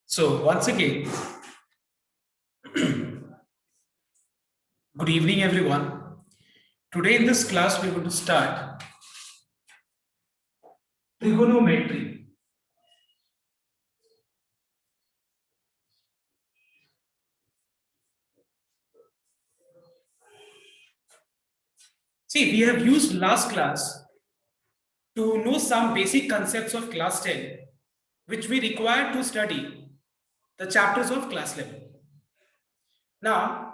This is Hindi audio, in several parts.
So once again, good evening everyone. Today in this class we're going to start trigonometry. See, we have used last class to know some basic concepts of class 10 which we require to study the chapters of class 11. Now,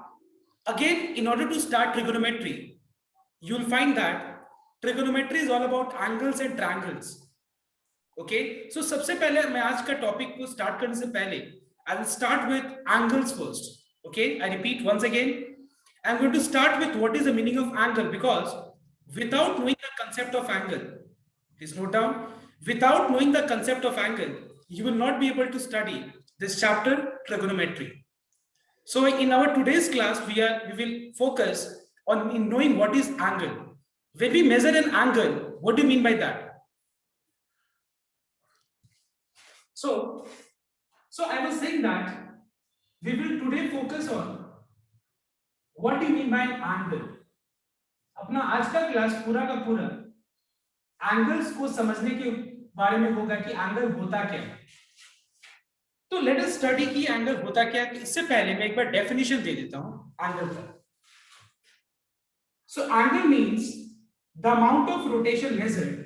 again, in order to start trigonometry, you'll find that trigonometry is all about angles and triangles. Okay, so सबसे पहले मैं आज का टॉपिक को स्टार्ट करने से पहले I will start with angles first. Okay, I repeat once again, I'm going to start with what is the meaning of angle, because without knowing the concept of angle, please note down, without knowing the concept of angle, you will not be able to study this chapter trigonometry. So in our today's class, we will focus on in knowing what is angle. When we measure an angle, what do you mean by that? So I was saying that we will today focus on what do you mean by angle. अपना आज का क्लास पूरा का पूरा एंगल्स को समझने के बारे में होगा कि एंगल होता क्या है. तो लेट अस स्टडी कि एंगल होता क्या है. इससे पहले मैं एक बार डेफिनेशन दे देता हूं एंगल का. So angle means the amount of rotation measured,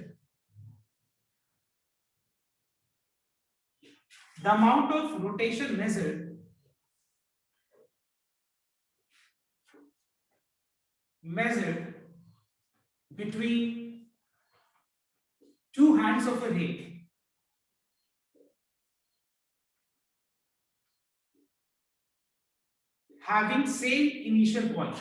the amount of rotation measured between two hands of a rake having same initial point.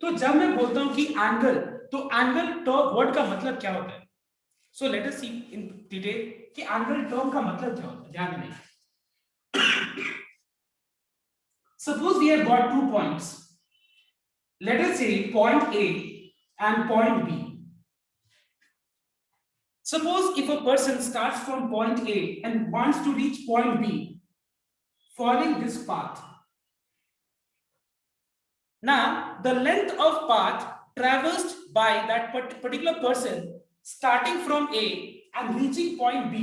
तो जब मैं बोलता हूं कि एंगल, तो एंगल टर्म वर्ड का मतलब क्या होता है. So let us see in detail कि एंगल टर्म का मतलब क्या होता है. ध्यान दें, suppose we have got 2 points, let us say point A and point B. Suppose if a person starts from point A and wants to reach point B following this path. Now, the length of path traversed by that particular person starting from A and reaching point B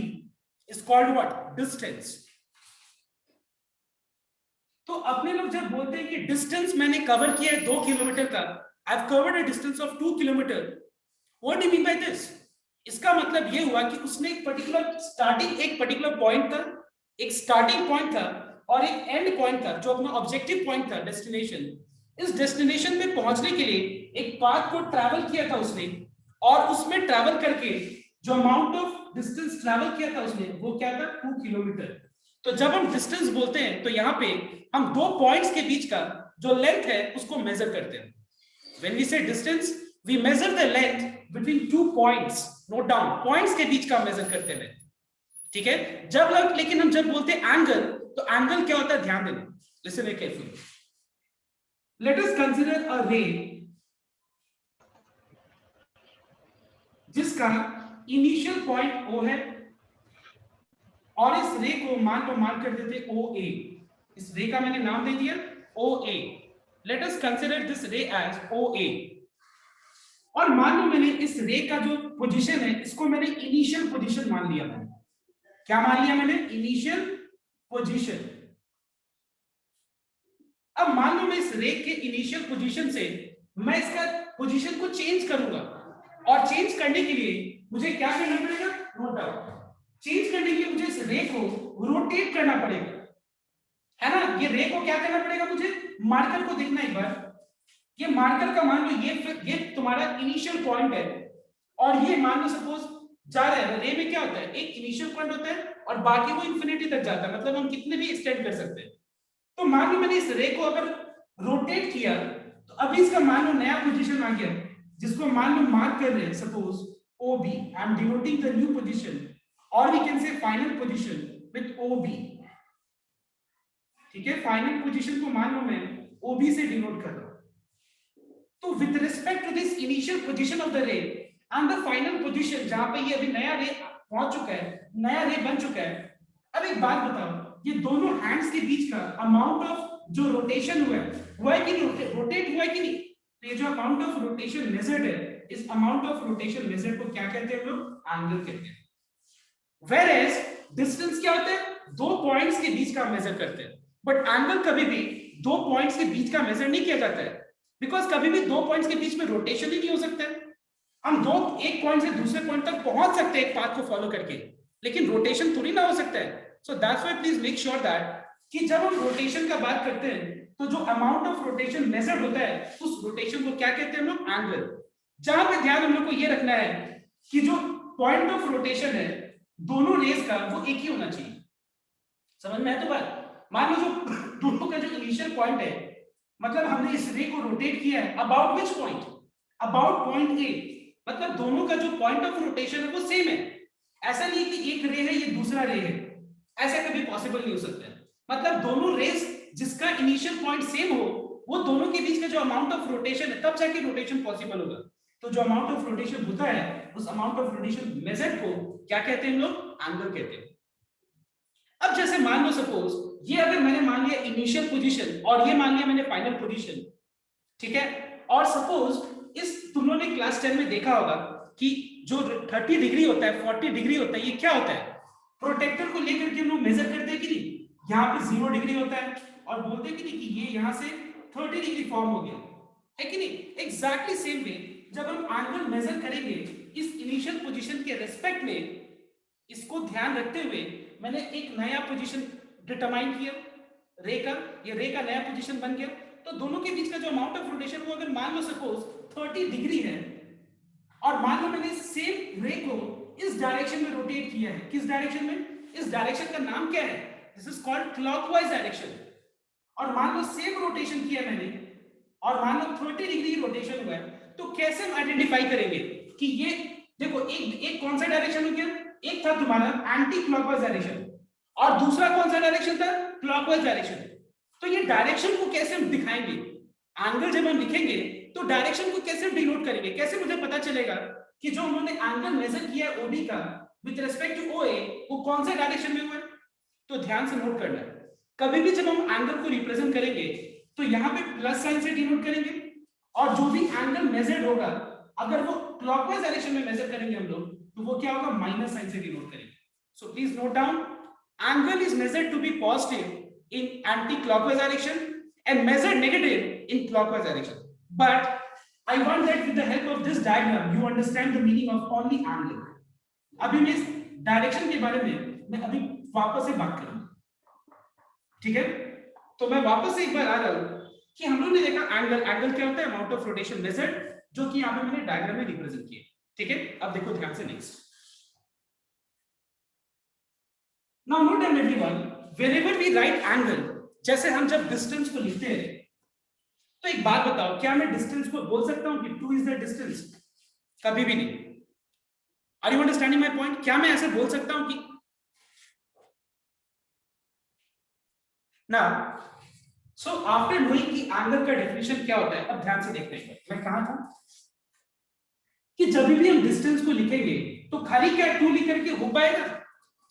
is called what? Distance. तो अपने लोग जब बोलते हैं कि डिस्टेंस मैंने कवर किया है 2 किलोमीटर का, I have covered a distance of 2 kilometre, what do you mean by this? इसका मतलब ये हुआ कि उसने एक पर्टिकुलर स्टार्टिंग, एक पर्टिकुलर पॉइंट था, एक स्टार्टिंग पॉइंट था और एक एंड पॉइंट था जो अपना ऑब्जेक्टिव पॉइंट था, डेस्टिनेशन. इस डेस्टिनेशन पे पहुंचने के लिए एक पाथ को ट्रैवल किया था उसने, और उसमें ट्रैवल करके जो अमाउंट ऑफ डिस्टेंस ट्रैवल किया था उसने, वो क्या था? 2 किलोमीटर. तो जब हम डिस्टेंस बोलते हैं तो यहाँ पे हम दो पॉइंट्स के बीच का जो लेंथ है उसको मेजर करते हैं. When we say distance, we measure the length between 2 points. Note down, points के बीच का मेजर करते हैं. ठीक है. लेकिन हम जब बोलते हैं एंगल, तो एंगल क्या होता है? ध्यान देना, listen very carefully. Let us consider a रे जिसका इनिशियल पॉइंट O है, और इस रे को मार्क कर देते OA. इस रे का मैंने नाम दे दिया OA. Let us consider this रे एज OA. और मान लो मैंने इस रे का जो पोजीशन है इसको मैंने इनिशियल पोजीशन मान लिया. मैंने क्या मान लिया? मैंने इनिशियल पोजीशन. अब मान लो मैं इस रे के इनिशियल पोजीशन से मैं इसका पोजीशन को चेंज करूंगा, और चेंज करने के लिए मुझे क्या करना पड़ेगा? Note down. चेंज करने के लिए मुझे इस रे को रोटेट करना पड़ेगा, है ना. ये रे को क्या करना पड़ेगा? मुझे मार्कर को देखना एक बार. ये मार्कर का मान लो ये तुम्हारा इनिशियल पॉइंट है, और ये मान लो सपोज जा रहा है. रे में क्या होता है? एक इनिशियल पॉइंट होता है और बाकी वो इंफिनिटी तक जाता है, मतलब हम कितने भी एक्सटेंड कर सकते हैं. तो मान लो मैंने इस रे को अगर रोटेट किया, तो अभी इसका मान लो नया पोजीशन आ गया, जिसको मान लो मार्क कर रहे हैं suppose OB. I am denoting the new position, और we can say final position with OB. ठीक है, फाइनल पोजीशन को मान लो मैं OB से डिनोट कर रहा हूं. तो तो with respect to this initial position of the ray and the final position जहां पे ये अभी नया रे पहुंच चुका है, नया रे बन चुका है, अब एक बात बताओ, ये दोनों हैंड्स के बीच का अमाउंट ऑफ जो रोटेशन हुआ है कि रोटेट हुआ है कि नहीं, तो ये जो अमाउंट ऑफ रोटेशन मेजर्ड है, इस अमाउंट ऑफ रोटेशन मेजर्ड को क्या कहते हैं हम लोग? एंगल कहते हैं। Whereas डिस्टेंस क्या होता है? दो पॉइंट्स के बीच का मेजर करते हैं, बट एंगल कभी भी दो पॉइंट्स के बीच का मेजर नहीं किया जाता है, बिकॉज कभी भी दो पॉइंट्स के बीच में रोटेशन ही नहीं हो सकता है। हम एक पॉइंट से दूसरे पॉइंट तक पहुंच सकते हैं एक पाथ को फॉलो करके, लेकिन रोटेशन थोड़ी ना हो सकता है। So that's why please make sure that कि जब हम रोटेशन का बात करते हैं तो जो अमाउंट ऑफ रोटेशन मेजर्ड होता है उस रोटेशन को क्या कहते हैं हम लोग? एंगल। जहां पे ध्यान हम लोग को ये रखना है कि जो पॉइंट ऑफ रोटेशन है दोनों रेस का वो एक ही होना चाहिए। समझ में है तो बात? मान लो जो दोनों का जो इनिशियल पॉइंट है, मतलब हमने इस रे को रोटेट किया है about which point? About point A, मतलब दोनों का जो पॉइंट ऑफ रोटेशन है वो सेम है। ऐसा नहीं कि एक रे है ये दूसरा रे है, ऐसा कभी पॉसिबल नहीं हो सकता है। मतलब दोनों रेस जिसका इनिशियल पॉइंट सेम हो, वो दोनों के बीच का जो अमाउंट ऑफ रोटेशन है तब जाके रोटेशन पॉसिबल होगा। तो जो अमाउंट ऑफ रोटेशन होता है उस अमाउंट ऑफ रोटेशन मेजर्ड को क्या कहते हैं हम लोग? एंगल कहते हैं। अब जैसे मान लो सपोज ये अगर मैंने मान लिया इनिशियल पोजीशन और ये मान लिया मैंने फाइनल पोजीशन, ठीक है, और सपोज इस तुम लोगों ने क्लास 10 में देखा होगा कि जो 30 डिग्री होता है, 40 डिग्री होता है, ये क्या होता है? प्रोटेक्टर को लेकर के हम लोग मेजर करते हैं कि नहीं? यहाँ पे 0 डिग्री होता है और बोलते हैं कि नहीं कि ये यहाँ से 30 डिग्री फॉर्म हो गया है कि नहीं? एग्जैक्टली सेम वे जब हम एंगल मेजर करेंगे इस इनिशियल पोजीशन के रेस्पेक्ट में, इसको ध्यान रखते हुए मैंने एक नया पोजीशन डिटरमाइन किया रे का, ये रे का नया पोजीशन बन गया। तो दोनों के बीच का जो अमाउंट ऑफ रोटेशन वो अगर मान लो सपोज 30 डिग्री है और मान लो मैंने सेम रे को इस डायरेक्शन में रोटेट किया है। किस डायरेक्शन में? इस डायरेक्शन का नाम क्या है? This is called clockwise direction. और मान लो सेम रोटेशन किया मैंने और मान लो 30 डिग्री रोटेशन हुआ है, तो कैसे हम आइडेंटिफाई करेंगे कि ये देखो एक कौन सा डायरेक्शन हो गया? एक था तुम्हारा एंटी क्लॉकवाइज डायरेक्शन और दूसरा कौन सा डायरेक्शन था? Clockwise direction. तो ये डायरेक्शन को कैसे हम दिखाएंगे? एंगल जब हम लिखेंगे तो डायरेक्शन को कैसे डिनोट करेंगे? कैसे मुझे पता चलेगा कि जो उन्होंने एंगल मेजर किया है ओडी का विद रिस्पेक्ट टू ओए वो कौन से डायरेक्शन में हुआ है? तो ध्यान से नोट करना है, कभी भी जब हम एंगल को रिप्रेजेंट करेंगे तो यहाँ पे प्लस साइन से डिनोट करेंगे और जो भी एंगल मेजर्ड होगा अगर वो क्लॉकवाइज डायरेक्शन में मेजर करेंगे हम लोग तो वो क्या होगा? माइनस साइन से डिनोट करेंगे। So please note down, angle is measured to be positive in anti-clockwise direction and measured negative in clockwise direction. But I want that with the help of this diagram you understand the meaning of only angle. अभी मैं इस डायरेक्शन के बारे में मैं अभी वापस से बात करूंगा, ठीक है? तो मैं वापस से एक बार आ रहा हूं कि हम लोगों ने देखा एंगल, एंगल क्या होता है? अमाउंट ऑफ रोटेशन मेजर्ड, जो कि यहाँ पे मैंने डायग्राम में रिप्रेजेंट किया, ठीक है? अब देखो ध्यान से next. Now note down everyone, whenever we write angle, जैसे हम जब डिस्टेंस को लिखते हैं तो एक बात बताओ, क्या मैं डिस्टेंस को बोल सकता हूं कि 2 is the distance? कभी भी नहीं। Are you understanding my point? क्या मैं ऐसे बोल सकता हूं कि now so after knowing कि एंगल का डेफिनेशन क्या होता है, अब ध्यान से देखते हैं। मैं कहा था कि जब भी हम डिस्टेंस को लिखेंगे तो खाली क्या 2 लिख करके हो पाएगा?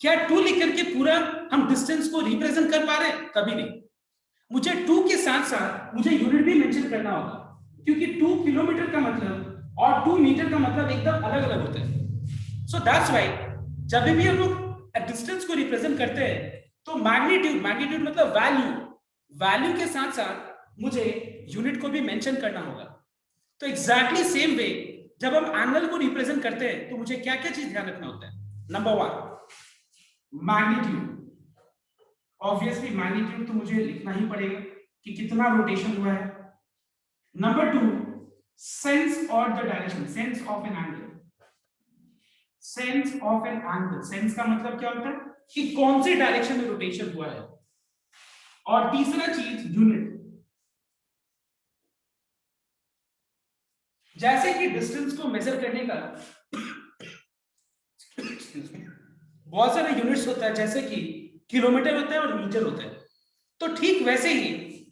क्या 2 लिख करके पूरा हम डिस्टेंस को रिप्रेजेंट कर पा रहे हैं? कभी नहीं। मुझे 2 के साथ साथ मुझे यूनिट भी मेंशन करना होगा, क्योंकि 2 किलोमीटर का मतलब और 2 मीटर का मतलब एकदम अलग अलग होता है। सो दैट्स व्हाई जब भी हम लोग डिस्टेंस को रिप्रेजेंट करते हैं तो मैग्नीट्यूड, मैग्नीट्यूड मतलब वैल्यू, वैल्यू के साथ साथ मुझे यूनिट को भी मेंशन करना होगा। तो एग्जैक्टली सेम वे जब हम एंगल को रिप्रेजेंट करते हैं तो मुझे क्या क्या चीज ध्यान रखना होता है? नंबर 1 मैग्नीट्यूड, ऑब्वियसली मैग्नीट्यूड तो मुझे लिखना ही पड़ेगा कि कितना रोटेशन हुआ है। नंबर 2 सेंस और the direction, sense of an angle, sense of an angle, sense का मतलब क्या होता है कि कौन से डायरेक्शन में रोटेशन हुआ है। और तीसरा चीज यूनिट, जैसे कि डिस्टेंस को मेजर करने का बहुत सारे यूनिट्स होता है, जैसे कि किलोमीटर होता है और मीटर होता है, तो ठीक वैसे ही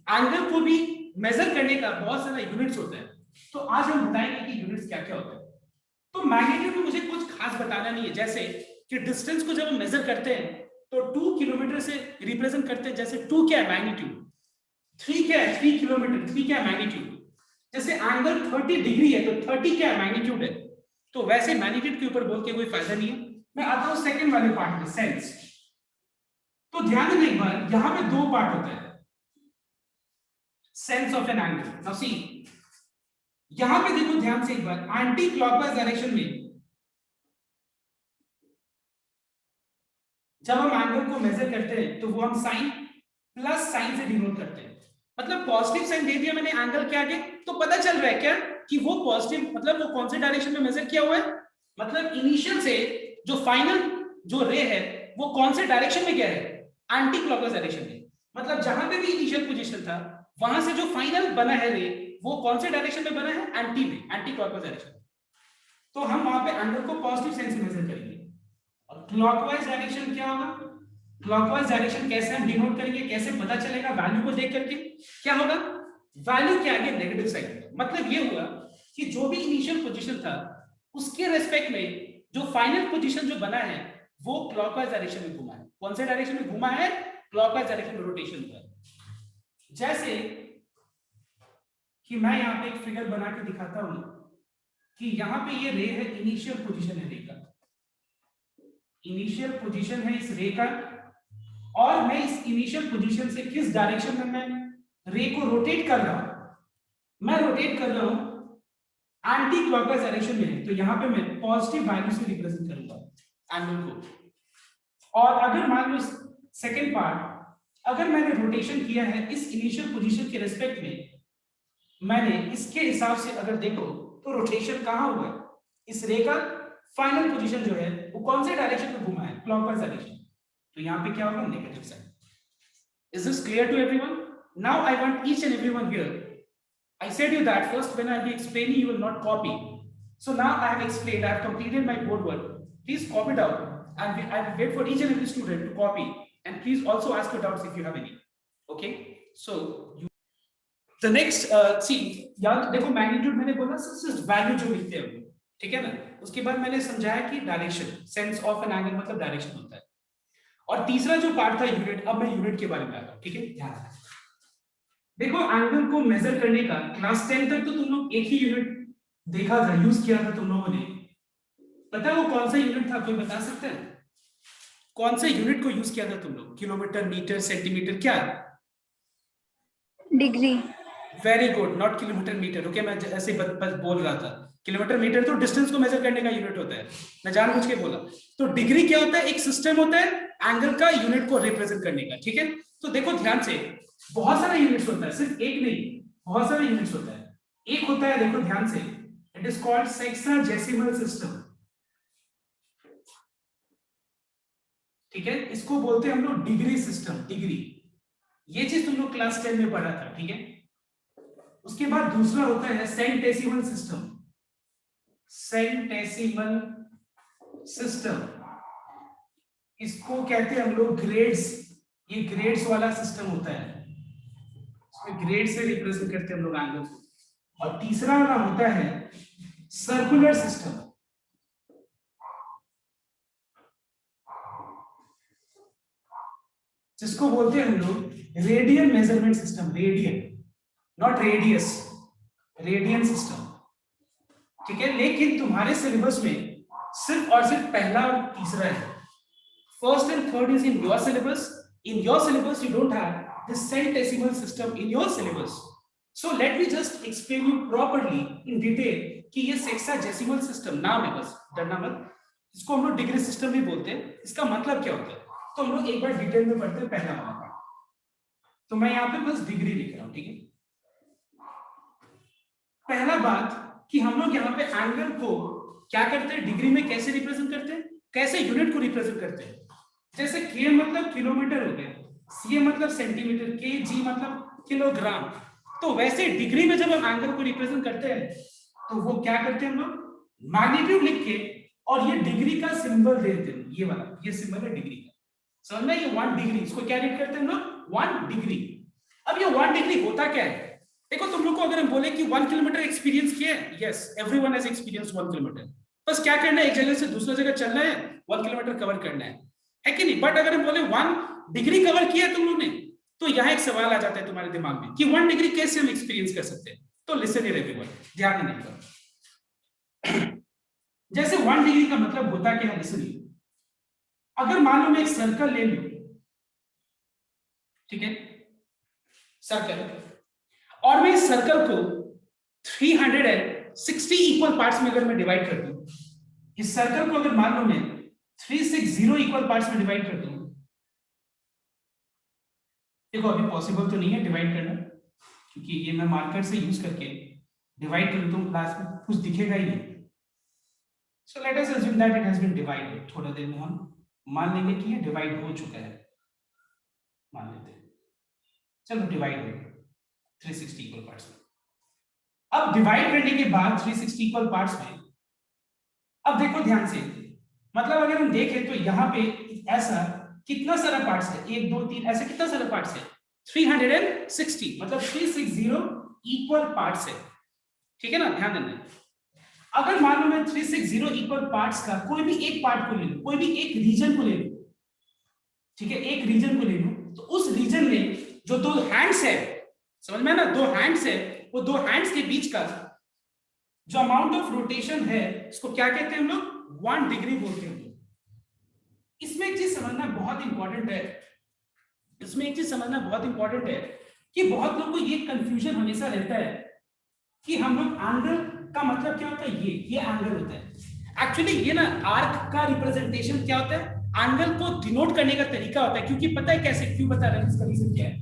एंगल को भी मेजर करने का बहुत सारा यूनिट्स होता है। तो सो आज हम बताएंगे कि यूनिट्स क्या क्या होते हैं। तो मैग्नीट्यूड में मुझे कुछ खास बताना नहीं है, जैसे कि डिस्टेंस को जब हम मेजर करते हैं तो 2 किलोमीटर से रिप्रेजेंट करते हैं। जैसे 2 क्या है मैग्नीट्यूड, 3 क्या है 3 किलोमीटर, 3 क्या है मैग्नीट्यूड। जैसे एंगल 30 डिग्री है तो 30 क्या है मैग्नीट्यूड है। तो वैसे मैग्नीट्यूड के ऊपर बोल के कोई फायदा नहीं है। मैं आता हूं सेकंड वाले पार्ट में, सेंस। तो ध्यान देना एक बार, यहां पे दो पार्ट होते हैं, sense of an angle. Now see, यहां पे देखो ध्यान से एक बार, एंटी क्लॉकवाइज डायरेक्शन में जब हम एंगल को मेजर करते हैं तो वो हम साइन प्लस साइन से डिनोट करते हैं। मतलब पॉजिटिव साइन दे दिया मैंने एंगल के आगे तो पता चल रहा है क्या कि वो पॉजिटिव, मतलब वो कौन से डायरेक्शन में मेजर किया हुआ है, मतलब इनिशियल से जो फाइनल जो रे है वो कौन से डायरेक्शन में गया है, एंटी क्लॉकवाइज डायरेक्शन में। मतलब जहां पे भी इनिशियल पोजीशन था वहां से जो फाइनल बना है रे वो कौन से डायरेक्शन में बना है, एंटी में, एंटी क्लॉकवाइज डायरेक्शन में। तो हम वहां पे एंगल को पॉजिटिव साइन से मेजर करेंगे। और क्लॉकवाइज डायरेक्शन क्या होगा, क्लॉकवाइज डायरेक्शन कैसे हम डिनोट करेंगे, कैसे पता चलेगा, वैल्यू को देख करके क्या होगा, वैल्यू के आगे नेगेटिव साइन। मतलब ये हुआ कि जो भी इनिशियल पोजीशन था उसके रेस्पेक्ट में जो फाइनल पोजीशन जो बना है वो क्लॉकवाइज डायरेक्शन में घुमा है। कौन से डायरेक्शन में घुमा है, क्लॉकवाइज डायरेक्शन में रोटेशन हुआ है। जैसे कि मैं यहां पे एक फिगर बना के दिखाता हूं कि यहां पे ये रे है, इनिशियल पोजीशन है रे का, इनिशियल पोजीशन है इस रे का, और मैं इस इनिशियल पोजीशन से किस डायरेक्शन में मैं रे को रोटेट कर रहा हूं, मैं रोटेट कर रहा हूं एंटी क्लॉकवाइज डायरेक्शन में। तो यहां पे मैं पॉजिटिव वैल्यू से रिप्रेजेंट करूंगा एंगल को। और अगर मान लो सेकंड पार्ट, अगर मैंने रोटेशन किया है इस इनिशियल पोजीशन के रेस्पेक्ट में, मैंने इसके हिसाब से अगर देखो तो रोटेशन कहां हुआ है, इस रे का फाइनल पोजीशन जो है वो कौन से डायरेक्शन में घुमा है, क्लॉकवाइज डायरेक्शन। तो यहां पे क्या होगा, negative sign. Is this clear to everyone? Now I want each and everyone here, I said you that first when I'll be explaining you will not copy. So now I have explained, I have completed my board work. Please copy it out and I will wait for each and every student to copy, and please also ask your doubts if you have any. Okay? So you, the next see, याद देखो मैग्नीट्यूड मैंने बोला सिर्फ वैल्यू जो लिखते हैं, ठीक है ना। उसके बाद मैंने समझाया कि direction, sense of an angle मतलब डायरेक्शन होता है। और तीसरा जो पार्ट था यूनिट, अब मैं यूनिट के बारे में आ रहा हूं, ठीक है, ध्यान रखना। देखो एंगल को मेजर करने का क्लास 10 तक तो तुम लोग एक ही यूनिट देखा था, यूज किया था तुम लोगों ने। पता है वो कौन सा यूनिट था, कोई बता सकते हैं कौन से यूनिट को यूज किया था तुम लोग, किलोमीटर, मीटर, सेंटीमीटर, क्या? Degree. Very good, not kilometre metre. Okay, मैं ऐसे बस बोल रहा था, किलोमीटर मीटर तो डिस्टेंस को मेजर करने का यूनिट होता है, मैं जानबूझ के बोला। तो डिग्री क्या होता है, एक सिस्टम होता है एंगल का यूनिट को रिप्रेजेंट करने का, ठीक है। तो देखो ध्यान से, बहुत सारे यूनिट्स होता है, सिर्फ एक नहीं, बहुत सारे यूनिट्स होता है। एक होता है, देखो ध्यान से, it is called sexagesimal system, ठीक है। इसको बोलते हैं हम लोग डिग्री सिस्टम, डिग्री। ये चीज तुम लोग क्लास 10 में पढ़ा था, ठीक है। उसके बाद दूसरा होता है सेंटेसिमल सिस्टम, सेंटेसिमल सिस्टम, इसको कहते हैं हम लोग ग्रेड्स, ये ग्रेड्स वाला सिस्टम होता है, इसमें ग्रेड से रिप्रेजेंट करते हैं हम लोग एंगल को। और तीसरा वाला होता है सर्कुलर सिस्टम, जिसको बोलते हैं हम लोग radian measurement system, radian not radius, radian system, ठीक है। लेकिन तुम्हारे सिलेबस में सिर्फ और सिर्फ पहला और तीसरा है, first and third is in your syllabus. In your syllabus you don't have this centesimal system in your syllabus. So let me just explain you properly in detail कि ये sexagesimal system नाम है, बस डरना मत। इसको हम लोग डिग्री सिस्टम भी बोलते हैं। इसका मतलब क्या होता है तो हम लोग एक बार डिटेल में पढ़ते हैं पहला वाला पार्ट। तो मैं यहाँ पे बस डिग्री लिख रहा हूँ, ठीक है। पहला बात कि हम लोग यहाँ पे एंगल को क्या करते हैं, डिग्री में कैसे रिप्रेजेंट करते हैं, कैसे यूनिट को रिप्रेजेंट करते हैं। जैसे के मतलब किलोमीटर हो गया, सी मतलब सेंटीमीटर, के जी मतलब किलोग्राम। तो वैसे डिग्री में जब हम एंगल को रिप्रेजेंट करते हैं तो वो क्या करते हैं हम लोग, मैग्नीट्यूड लिख के और ये डिग्री का सिंबल दे देते हैं, ये वाला, ये सिंबल है डिग्री का, समझ में, ये 1 डिग्री, इसको क्या रेट करते हैं हम लोग, 1 डिग्री। अब ये 1 डिग्री होता क्या है, देखो तुम लोग को अगर हम बोले कि 1 किलोमीटर एक्सपीरियंस किया है, yes everyone has experience 1 kilometre, बस क्या करना है, एक जगह से दूसरी जगह चलना है, 1 किलोमीटर कवर करना है कि नहीं? बट अगर हम बोले 1 डिग्री कवर किया है तुम लोग ने, तो यहाँ एक सवाल आ जाता है तुम्हारे दिमाग में कि 1 डिग्री कैसे हम एक्सपीरियंस कर सकते हैं? तो लिसन हियर एवरीवन, ध्यान देने का। जैसे 1 डिग्री का मतलब होता क्या है, लिसन हियर। अगर मान लो मैं एक सर्कल ले लूं, ठीक है, सर्कल, और मैं इस सर्कल को 360 इक्वल पार्ट्स में अगर मैं डिवाइड कर दूं, इस सर्कल को अगर मान लो मैं 360 इक्वल पार्ट्स में डिवाइड कर दूं, देखो अभी पॉसिबल तो नहीं है डिवाइड करना, क्योंकि ये मैं मार्कर से यूज करके डिवाइड कर दूं, लास्ट में कुछ दिखेगा ही नहीं। So let us assume that it has been divided. थोड़ा देर में हम मान लेंगे कि ये डिवाइड हो चुका है, मान लेते हैं, चलो डिवाइड हो 360 इक्वल पार्ट्स में। अब डिवाइड करने के बाद 360 इक्वल पार्ट्स में, अब देखो ध्यान से, मतलब अगर हम देखें तो यहाँ पे ऐसा कितना सारा पार्ट्स है, 1 2 3, ऐसे कितना सारा पार्ट्स है, 360, मतलब 360 इक्वल पार्ट्स है, ठीक है ना? ध्यान देना, अगर मान लो मैं 360 इक्वल पार्ट्स का कोई भी एक पार्ट को ले लूं, कोई भी एक रीजन को ले लूं, ठीक है, एक रीजन को ले लूं, तो उस रीजन में जो 2 हैंड्स है, समझ में ना, 2 हैंड्स है, वो 2 हैंड्स के बीच का जो अमाउंट ऑफ रोटेशन है, इसको क्या कहते हैं हम लोग? 1 डिग्री बोलते हैं। इसमें एक चीज समझना बहुत इंपॉर्टेंट है, इसमें एक चीज समझना बहुत इंपॉर्टेंट है कि बहुत लोगों को ये कंफ्यूजन हमेशा रहता है कि हम लोग एंगल का मतलब क्या होता है, ये एंगल होता है। एक्चुअली ये ना आर्क का रिप्रेजेंटेशन क्या होता है, एंगल को डिनोट करने का तरीका होता है, क्योंकि पता है कैसे, क्यों बता रहे हैं, इसका रीजन क्या है,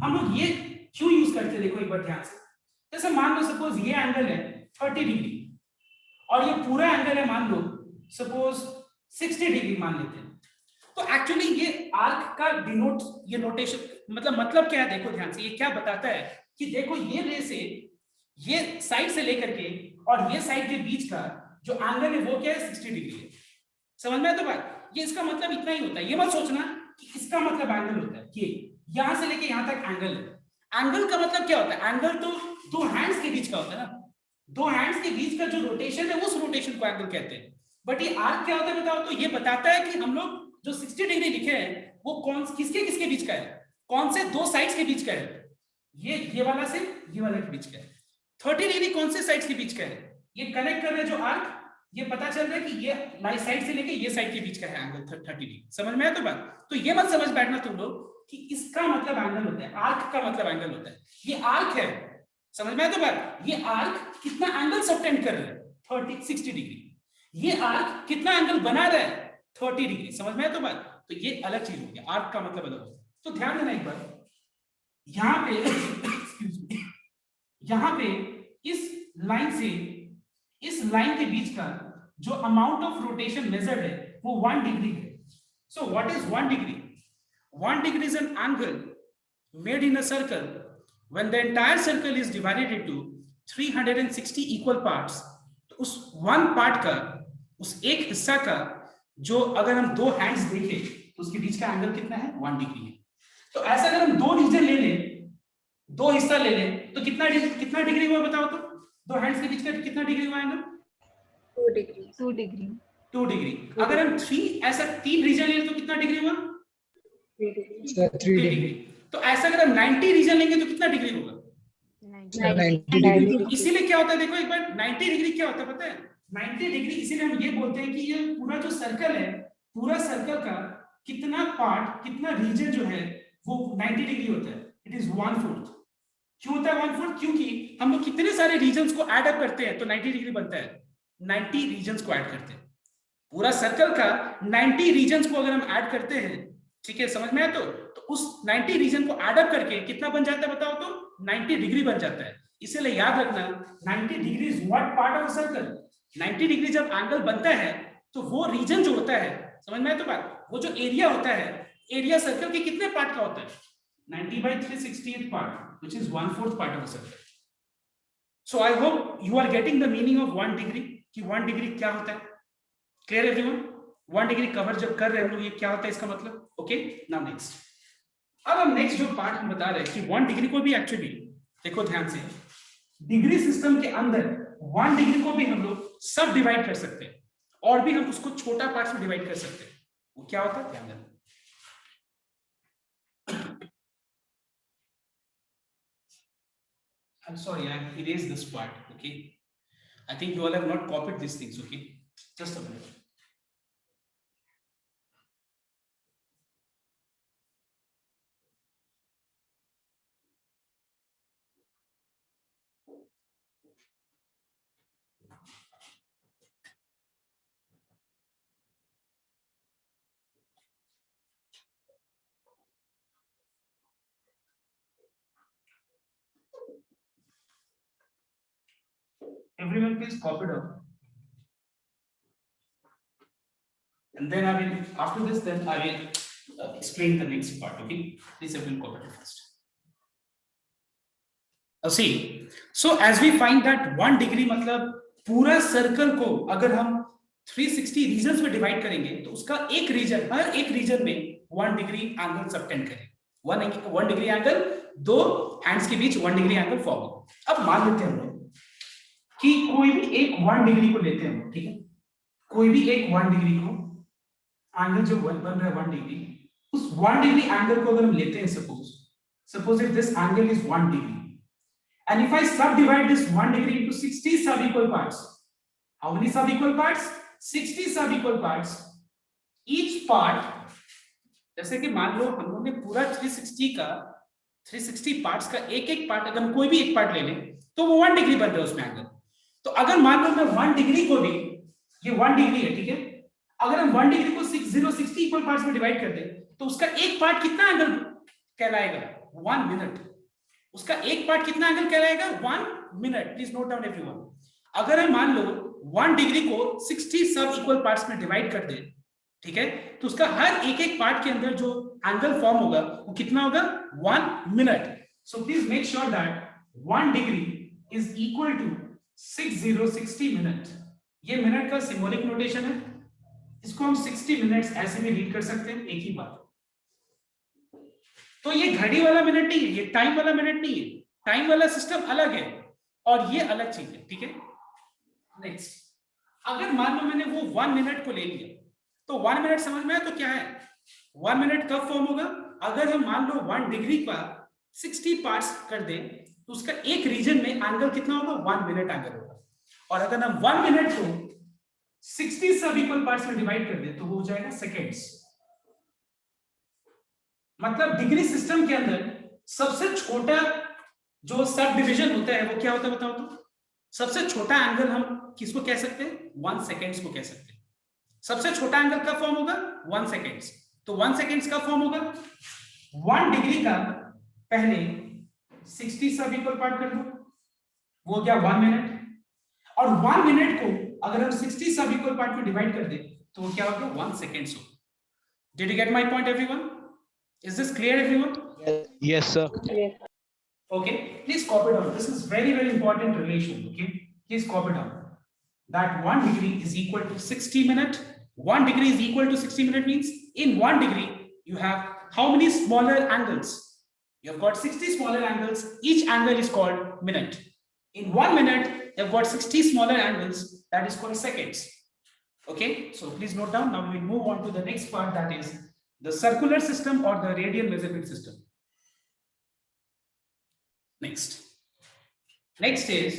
हम लोग ये क्यों यूज करते हैं, देखो एक बार ध्यान से। जैसे मान लो सपोज ये एंगल है 30 डिग्री, और ये पूरा एंगल है मान लो सपोज 60 डिग्री मान लेते हैं, तो एक्चुअली ये आर्क का डिनोट, ये नोटेशन मतलब क्या है, देखो ध्यान से, ये क्या बताता है कि देखो ये रे से, ये साइड से लेकर के और ये साइड के बीच का जो एंगल है वो क्या है, 60 डिग्री है। समझ में आया तो बात? ये इसका मतलब इतना ही होता है, ये मत सोचना कि इसका मतलब एंगल होता है, ये यहां से लेके यहां तक एंगल है। एंगल का मतलब क्या होता है, एंगल तो 2 हैंड्स के बीच का होता है ना, 2 हैंड्स के बीच का जो रोटेशन है उस रोटेशन को एंगल कहते हैं। बट ये आर्क क्या होता है बताओ? तो ये बताता है कि हम लोग जो 60 डिग्री लिखे हैं वो कौन किसके किसके बीच का है, कौन से 2 साइड्स के बीच का है, ये वाला से ये वाला के बीच का है। 30 डिग्री कौन से साइड्स के बीच का है, ये कनेक्ट कर रहे हैं जो आर्क, ये पता चल रहा है कि ये लाइट साइड से लेके ये साइड के बीच का है एंगल 30 डिग्री। समझ में आया तो बात? तो ये मत समझ बैठना तुम लोग कि इसका मतलब एंगल होता है, आर्क का मतलब एंगल होता है, ये आर्क है। समझ में आया तो बात? ये आर्क कितना एंगल सबटेंड कर रहा है, 60 डिग्री, ये आर्क कितना एंगल बना रहा है, 30 डिग्री। समझ में आया तो बात? तो ये अलग चीज हो गया, आर्क का मतलब अलग होता है। तो ध्यान देना एक बार, यहां पे यहां पे इस लाइन से इस लाइन के बीच का जो अमाउंट ऑफ रोटेशन मेजर्ड है वो 1 डिग्री है। So what is 1 degree? 1 degree is an angle made in a circle when the entire circle is divided into 360 equal parts. तो उस 1 पार्ट का, उस एक हिस्सा का जो अगर हम 2 हैंड्स देखें तो उसके बीच का एंगल कितना है, 1 डिग्री है। तो ऐसा अगर हम 2 रीजन ले लें, 2 हिस्सा ले लें, तो कितना डिग्री हुआ बताओ तो? 2 हैंड्स के बीच का कितना डिग्री हुआ एंगल? 2 degree 2 degree 2 degree. अगर हम 3 रीजन ले तो कितना डिग्री हुआ? 3 डिग्री। तो ऐसा अगर हम 90 रीजन लेंगे तो कितना डिग्री होगा? 90 डिग्री। इसीलिए क्या होता है, देखो एक बार, 90 डिग्री क्या होता है पता है? 90 डिग्री इसीलिए हम ये बोलते हैं कि ये पूरा जो सर्कल है, पूरा सर्कल का कितना पार्ट, कितना रीजन जो है वो 90 डिग्री होता है, इट इज 1/4। क्यों होता है 1/4? क्योंकि हम लोग कितने सारे रीजन्स को ऐड अप करते हैं तो 90 डिग्री बनता है, 90 रीजन्स को ऐड करते हैं। पूरा सर्कल का 90 रीजन्स को अगर हम ऐड करते हैं, ठीक है, समझ में आया तो उस 90 रीजन को ऐड अप करके कितना बन जाता है बताओ तो? 90 डिग्री बन जाता है। इसीलिए याद रखना 90 degree is what part of a circle. 90 degree जब एंगल बनता है तो वो रीजन जो होता है, समझ में आया तो बात, वो जो एरिया होता है, एरिया सर्कल के कितने पार्ट का होता है? 90/360th part, which is 1/4 part of a circle. So I hope you are getting the meaning of 1 degree, कि 1 डिग्री क्या होता है। Clear everyone? 1 डिग्री कवर जब कर रहे हैं हम लोग, ये क्या होता है इसका मतलब। Okay, now next. अब हम नेक्स्ट जो पार्ट हम बता रहे हैं कि 1 डिग्री को भी एक्चुअली देखो ध्यान से, डिग्री सिस्टम के अंदर 1 डिग्री को भी हम लोग सब डिवाइड कर सकते हैं और भी हम उसको छोटा पार्ट में डिवाइड कर सकते हैं। वो क्या होता है, ध्यान देना। I'm sorry, I have erased this part. Okay, I think you all have not copied these things. Okay, just a minute. Everyone please copy down. And then I will, after this, then I will explain the next part. Okay, please everyone copy it first. See, so as we find that 1 degree मतलब पूरा सर्कल को अगर हम 360 रीजन्स में डिवाइड करेंगे तो उसका एक रीजन, हर एक रीजन में 1 डिग्री एंगल सबटेंड करें। 1 डिग्री एंगल, दो हैंड्स के बीच 1 डिग्री एंगल फॉर्म हो। अब मान लेते हैं हम लोग कि कोई भी एक 1 डिग्री को लेते हैं, ठीक है, कोई भी एक 1 डिग्री को एंगल जो बन रहा है 1 डिग्री, उस 1 डिग्री एंगल को अगर हम लेते हैं, suppose if this angle is 1 degree and if I subdivide this 1 degree into 60 sub-equal parts, how many sub-equal parts? 60 sub-equal parts. Each part, जैसे कि मान लो हम लोग ने पूरा 360 पार्ट्स का एक एक पार्ट, अगर हम कोई भी एक पार्ट ले लें तो वो 1 डिग्री बन रहा है उसमें एंगल। तो अगर मान लो मैं 1 डिग्री को भी, ये 1 डिग्री है, ठीक है, अगर हम 1 डिग्री को 60 इक्वल पार्ट्स में डिवाइड कर दें तो उसका एक पार्ट कितना एंगल कहलाएगा? 1 मिनट। उसका एक पार्ट कितना एंगल कहलाएगा? 1 minute. Please note down everyone. अगर हम मान लो 1 डिग्री को 60 सब इक्वल पार्ट्स में डिवाइड कर दें, ठीक है, तो उसका हर एक एक पार्ट के अंदर जो एंगल फॉर्म होगा वो कितना होगा? 1 minute. So please make sure that 1 degree is equal to 60 minute. ये मिनट का सिंबॉलिक नोटेशन है, इसको हम 60 मिनट्स ऐसे भी रीड कर सकते हैं, एक ही बात। तो ये घड़ी वाला मिनट नहीं है, ये टाइम वाला मिनट नहीं है, टाइम वाला सिस्टम अलग है और ये अलग चीज है, ठीक है। नेक्स्ट, अगर मान लो मैंने वो 1 मिनट को ले लिया तो 1 मिनट समझ में आया तो क्या है? 1 मिनट कब फॉर्म होगा? अगर हम मान लो 1 डिग्री का 60 पार्ट्स कर दें तो उसका एक रीजन में एंगल कितना होगा? 1 मिनट एंगल होगा। और अगर हम 1 मिनट को 60 सब इक्वल पार्ट्स में डिवाइड कर दें तो वो हो जाएगा सेकेंड्स। मतलब डिग्री सिस्टम के अंदर सबसे छोटा जो सब डिवीजन होता है वो क्या होता है बताओ तो? सबसे छोटा एंगल हम किसको कह सकते हैं? 1 सेकेंड्स को कह सकते हैं। सबसे छोटा एंगल कब फॉर्म होगा? 1 सेकेंड्स। तो 1 सेकेंड्स कब फॉर्म होगा? 1 डिग्री का पहले 60 सब इक्वल पार्ट कर दो, वो क्या? 1 मिनट। और 1 मिनट को अगर हम 60 सब इक्वल पार्ट में डिवाइड कर दें तो वो क्या होगा? 1 सेकेंड्स हो। Did you get my point everyone? Is this clear everyone? Yes sir. Okay, please copy down. This is very important relation. Okay, please copy down that 1 degree is equal to 60 minute. 1 degree is equal to 60 minute means in 1 degree you have how many smaller angles? You have got 60 smaller angles. Each angle is called minute. In 1 minute you have got 60 smaller angles, that is called seconds. Okay, so please note down. Now we will move on to the next part, that is the circular system or the radial measurement system. Next is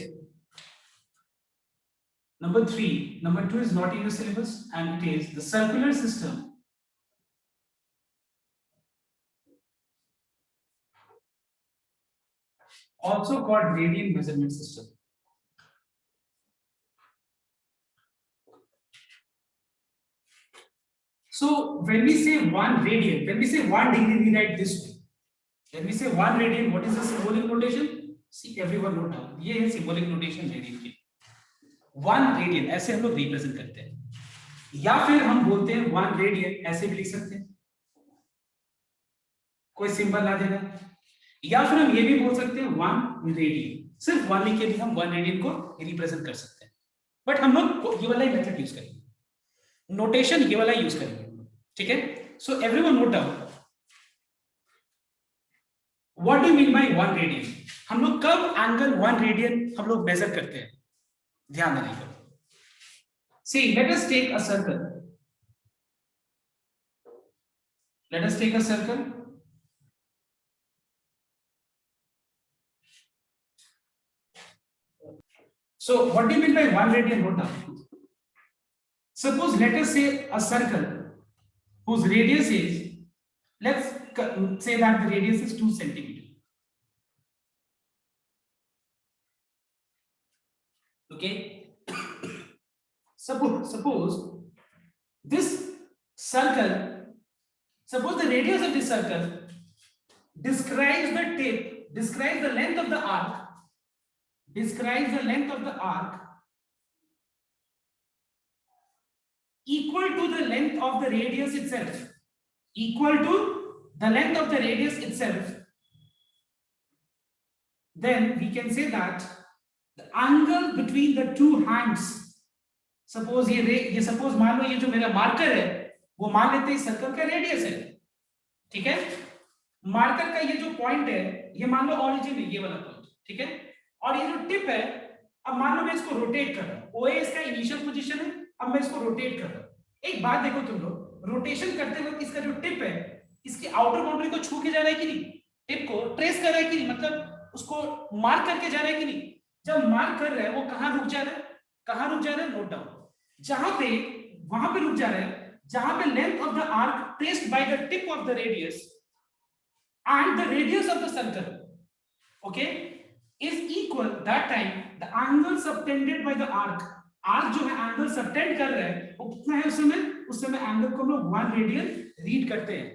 number 3. Number 2 is not in the syllabus and it is the circular system also called radial measurement system. So when we say 1 radian, when we say 1 degree, we write this way. When we say 1 radian, what is the symbolic notation? See everyone note down. ये है symbolic notation radian की। 1 radian ऐसे हम लोग रिप्रेजेंट करते हैं, या फिर हम बोलते हैं 1 radian ऐसे भी लिख सकते हैं, कोई सिंबल ला देना, या फिर हम ये भी बोल सकते हैं 1 radian, सिर्फ 1 लिख के भी हम 1 radian को रिप्रेजेंट कर सकते हैं। बट हम लोग ये वाला ही मेथड यूज करेंगे, नोटेशन ये वाला यूज करेंगे, ठीक है। So everyone note down, what do you mean by 1 radian? हम लोग कब एंगल 1 रेडियन हम लोग मेजर करते हैं, ध्यान देने को। See, let us take a circle. Let us take a circle. So, what do you mean by 1 radian? Note down. Suppose, let us say a circle whose radius is, let's say that the radius is 2 centimeter. Okay. Suppose this circle, suppose the radius of this circle describes the tip, describes the length of the arc, describes the length of the arc equal to the length of the radius itself, equal to the length of the radius itself, then we can say that the angle between the two hands, suppose ये सपोज मान लो ये जो मेरा मार्कर है वो मान लेते हैं सर्कल का रेडियस है, ठीक है। मार्कर का ये जो पॉइंट है ये मान लो ओरिजिन है, ये वाला पॉइंट, ठीक है। और ये जो टिप है, अब मान लो मैं इसको रोटेट कर रहा हूं, ओए इसका इनिशियल पोजीशन है, अब मैं इसको रोटेट कर रहा हूं। एक बात देखो तुम लोग, रोटेशन करते वक्त इसका जो टिप है इसकी आउटर बाउंड्री को छू के जा रहा है कि नहीं, टिप को ट्रेस कर रहा है कि नहीं, मतलब उसको मार्क करके जा रहा है कि नहीं। जब मार्क कर रहा है वो कहां रुक जा रहा है, कहां रुक जा रहा है, नोट डाउन, जहां पे वहां पे रुक जा रहा है जहां पे length of the arc traced by the tip of the radius and the radius of the circle, okay, is equal, that time the angle subtended by the arc, arc जो है एंगल सबटेंड कर रहा है वो कितना है उस समय एंगल को हम लोग 1 रेडियन रीड करते हैं।